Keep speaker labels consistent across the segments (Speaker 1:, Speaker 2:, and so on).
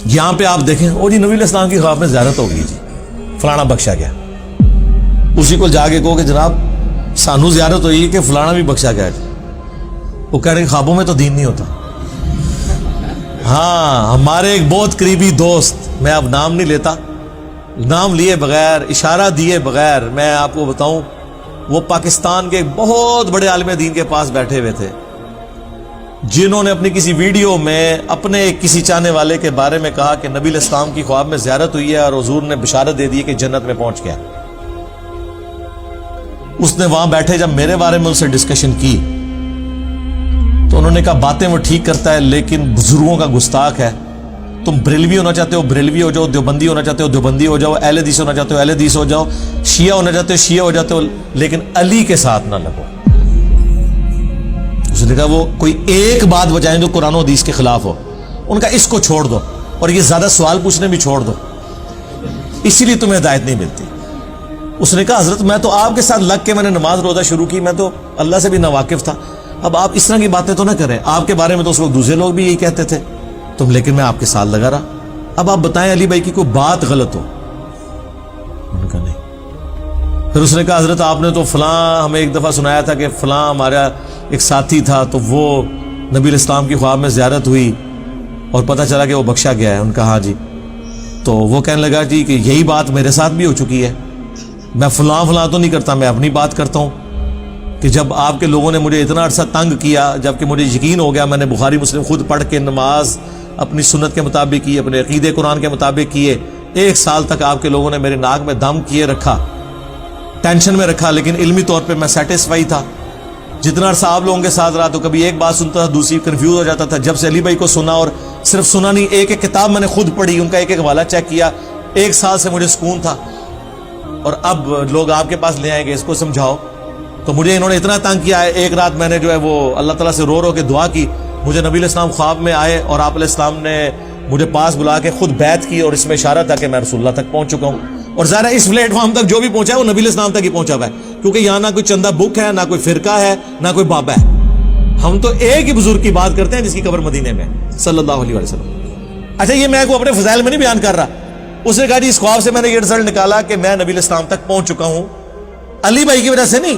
Speaker 1: یہاں پہ آپ دیکھیں او جی نبی علیہ السلام کی خواب میں زیارت ہو گئی جی، فلانا بخشا گیا. اسی کو جا کے کہو کہ جناب سانو زیارت ہوئی ہے کہ فلانا بھی بخشا گیا جی. وہ کہہ رہے ہیں خوابوں میں تو دین نہیں ہوتا. ہاں ہمارے ایک بہت قریبی دوست، میں اب نام نہیں لیتا، نام لیے بغیر اشارہ دیے بغیر میں آپ کو بتاؤں، وہ پاکستان کے ایک بہت بڑے عالم دین کے پاس بیٹھے ہوئے تھے جنہوں نے اپنی کسی ویڈیو میں اپنے کسی چاہنے والے کے بارے میں کہا کہ نبی علیہ السلام کی خواب میں زیارت ہوئی ہے اور حضور نے بشارت دے دی کہ جنت میں پہنچ گیا. اس نے وہاں بیٹھے جب میرے بارے میں ان سے ڈسکشن کی تو انہوں نے کہا باتیں وہ ٹھیک کرتا ہے لیکن بزرگوں کا گستاخ ہے. تم بریلوی ہونا چاہتے ہو بریلوی ہو جاؤ، دیوبندی ہونا چاہتے ہو دیوبندی ہو جاؤ، اہل حدیث ہونا چاہتے ہو اہل حدیث ہو جاؤ، شیعہ ہونا چاہتے ہو شیعہ ہو جاتے ہو، لیکن علی کے ساتھ نہ لگو. اس نے کہا وہ کوئی ایک بات بجائیں جو قرآن و حدیث کے خلاف ہو، ان کا اس کو چھوڑ دو اور یہ زیادہ سوال پوچھنے بھی چھوڑ دو، اسی لیے تمہیں ہدایت نہیں ملتی. اس نے کہا حضرت میں تو آپ کے ساتھ لگ کے میں نے نماز روزہ شروع کی، میں تو اللہ سے بھی ناواقف تھا، اب آپ اس طرح کی باتیں تو نہ کریں. آپ کے بارے میں تو اس وقت دوسرے لوگ بھی یہی کہتے تھے تم، لیکن میں آپ کے ساتھ لگا رہا. اب آپ بتائیں علی بھائی کی کوئی بات غلط ہو؟ ان کا نہیں. پھر اس نے کہا حضرت آپ نے تو فلاں ہمیں ایک دفعہ سنایا تھا کہ فلاں ہمارا ایک ساتھی تھا تو وہ نبی علیہ السلام کی خواب میں زیارت ہوئی اور پتہ چلا کہ وہ بخشا گیا ہے. ان کا ہاں جی. تو وہ کہنے لگا جی کہ یہی بات میرے ساتھ بھی ہو چکی ہے، میں فلاں تو نہیں کرتا، میں اپنی بات کرتا ہوں کہ جب آپ کے لوگوں نے مجھے اتنا عرصہ تنگ کیا، جب کہ مجھے یقین ہو گیا، میں نے بخاری مسلم خود پڑھ کے نماز اپنی سنت کے مطابق کی، اپنے عقیدے قرآن کے مطابق کیے. 1 سال تک آپ کے لوگوں نے میرے ناک میں دم کیے رکھا، ٹینشن میں رکھا، لیکن علمی طور پہ میں سیٹسفائی تھا. جتنا عرصہ آپ لوگوں کے ساتھ رہا تو کبھی ایک بات سنتا تھا دوسری کنفیوز ہو جاتا تھا. جب سے علی بھائی کو سنا، اور صرف سنا نہیں، ایک کتاب میں نے خود پڑھی، ان کا ایک حوالہ چیک کیا، 1 سال سے مجھے سکون تھا. اور اب لوگ آپ کے پاس لے آئیں گے اس کو سمجھاؤ، تو مجھے انہوں نے اتنا تنگ کیا ہے. ایک رات میں نے جو ہے وہ اللہ تعالیٰ سے رو کے دعا کی، مجھے نبی علیہ السلام خواب میں آئے اور آپ علیہ السلام نے مجھے پاس بلا کے خود بیعت کی اور اس میں اشارہ تھا کہ میں رسول اللہ تک پہنچ چکا ہوں. اور ظاہر ہے اس پلیٹ فارم تک جو بھی پہنچا ہے وہ نبی علیہ السلام تک ہی پہنچا ہوا ہے، کیونکہ یہاں نہ کوئی چندہ بک ہے، نہ کوئی فرقہ ہے، نہ کوئی بابا ہے. ہم تو ایک ہی بزرگ کی بات کرتے ہیں جس کی قبر مدینے میں صلی اللہ علیہ وسلم. اچھا یہ میں کو اپنے فضائل میں نہیں بیان کر رہا. اس نے کہا جی اس خواب سے میں نے یہ رزلٹ نکالا کہ میں نبی علیہ السلام تک پہنچ چکا ہوں، علی بھائی کی وجہ سے نہیں.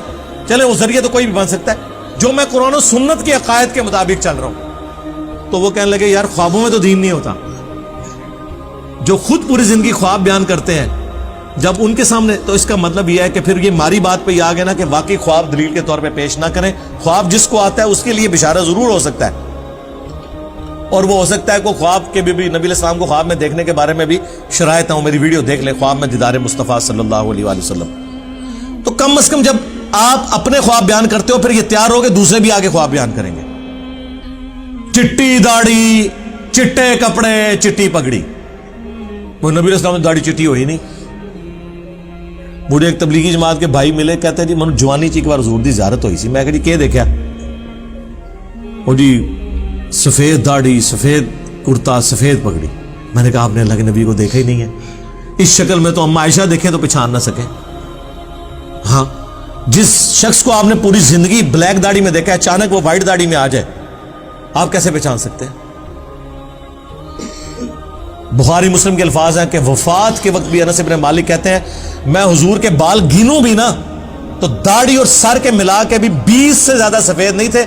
Speaker 1: چلے وہ ذریعہ تو کوئی بھی بن سکتا ہے، جو میں قرآن و سنت کے عقائد کے مطابق چل رہا ہوں. تو وہ کہنے لگے یار خوابوں میں تو دین نہیں ہوتا. جو خود پوری زندگی خواب بیان کرتے ہیں جب ان کے سامنے، تو اس کا مطلب یہ ہے کہ پھر یہ ماری بات پہ یہ آ گیا نا کہ واقعی خواب دلیل کے طور پہ پیش نہ کریں. خواب جس کو آتا ہے اس کے لیے بشارت ضرور ہو سکتا ہے، اور وہ ہو سکتا ہے کہ خواب کے بھی نبی علیہ السلام کو خواب میں دیکھنے کے بارے میں بھی شرائط ہوں. میری ویڈیو دیکھ لیں، خواب میں دیدار مصطفیٰ صلی اللہ علیہ وآلہ وسلم. تو کم از کم جب آپ اپنے خواب بیان کرتے ہو پھر یہ تیار ہو کہ دوسرے بھی آگے خواب بیان کریں گے. چٹی داڑھی، چٹے کپڑے، چٹی پگڑی. وہ نبی علیہ السلام نے داڑھی چٹی ہوئی نہیں. مجھے ایک تبلیغی جماعت کے بھائی ملے، کہتے ہیں جی منو جوانی چ ایک بار حضور دی زیارت ہوئی سی. میں کہا جی کیا دیکھا؟ وہ جی سفید داڑھی، سفید کرتا، سفید پگڑی. میں نے کہا آپ نے اللہ کے نبی کو دیکھا ہی نہیں ہے. اس شکل میں تو اما عائشہ دیکھیں تو پہچان نہ سکے. ہاں جس شخص کو آپ نے پوری زندگی بلیک داڑھی میں دیکھا ہے، اچانک وہ وائٹ داڑھی میں آ جائے، آپ کیسے پہچان سکتے ہیں؟ بخاری مسلم کے الفاظ ہیں کہ وفات کے وقت بھی انس بن مالک کہتے ہیں میں حضور کے بال گنوں بھی نا تو داڑھی اور سر کے ملا کے بھی 20 سے زیادہ سفید نہیں تھے.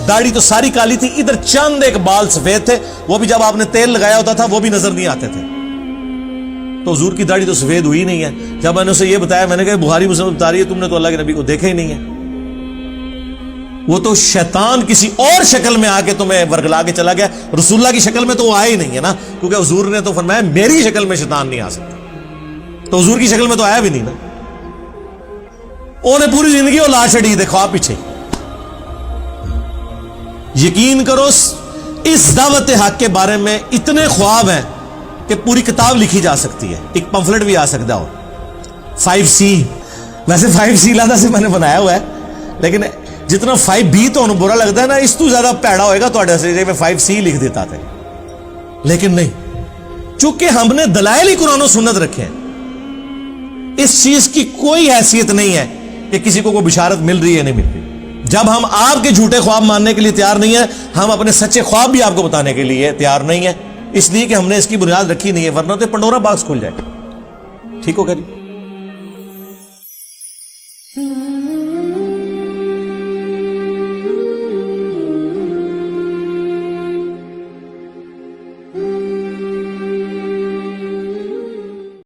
Speaker 1: داڑھی تو ساری کالی تھی، ادھر چند ایک بال سفید تھے، وہ بھی جب آپ نے تیل لگایا ہوتا تھا وہ بھی نظر نہیں آتے تھے. تو حضور کی داڑھی تو سفید ہوئی نہیں ہے. جب میں نے اسے یہ بتایا، میں نے کہا بخاری مسلم بتا رہی ہے تم نے تو اللہ کے نبی کو دیکھا ہی نہیں ہے. وہ تو شیطان کسی اور شکل میں آ کے تمہیں ورگلا کے چلا گیا. رسول اللہ کی شکل میں تو وہ آیا ہی نہیں ہے نا، کیونکہ حضور نے تو فرمایا میری شکل میں شیطان نہیں آ سکتا. تو حضور کی شکل میں تو آیا بھی نہیں نا. انہیں پوری زندگی وہ لا چڑی تھے خواب پیچھے. یقین کرو اس دعوت حق کے بارے میں اتنے خواب ہیں کہ پوری کتاب لکھی جا سکتی ہے، ایک پمفلٹ بھی آ سکتا ہو. 5C، ویسے 5C لادا سے میں نے بنایا ہوا ہے، لیکن جتنا 5B تو انہوں برا لگتا ہے نا، اس تو زیادہ پیڑا ہوئے گا تو میں 5C لکھ دیتا تھا. لیکن نہیں، چونکہ ہم نے دلائل ہی قرآن و سنت رکھے ہیں، اس چیز کی کوئی حیثیت نہیں ہے کہ کسی کو کوئی بشارت مل رہی ہے نہیں مل رہی. جب ہم آپ کے جھوٹے خواب ماننے کے لیے تیار نہیں ہیں، ہم اپنے سچے خواب بھی آپ کو بتانے کے لیے تیار نہیں ہیں. اس لیے کہ ہم نے اس کی بنیاد رکھی نہیں ہے، ورنہ تو پنڈورا باکس کھل جائے. ٹھیک ہوگا جی.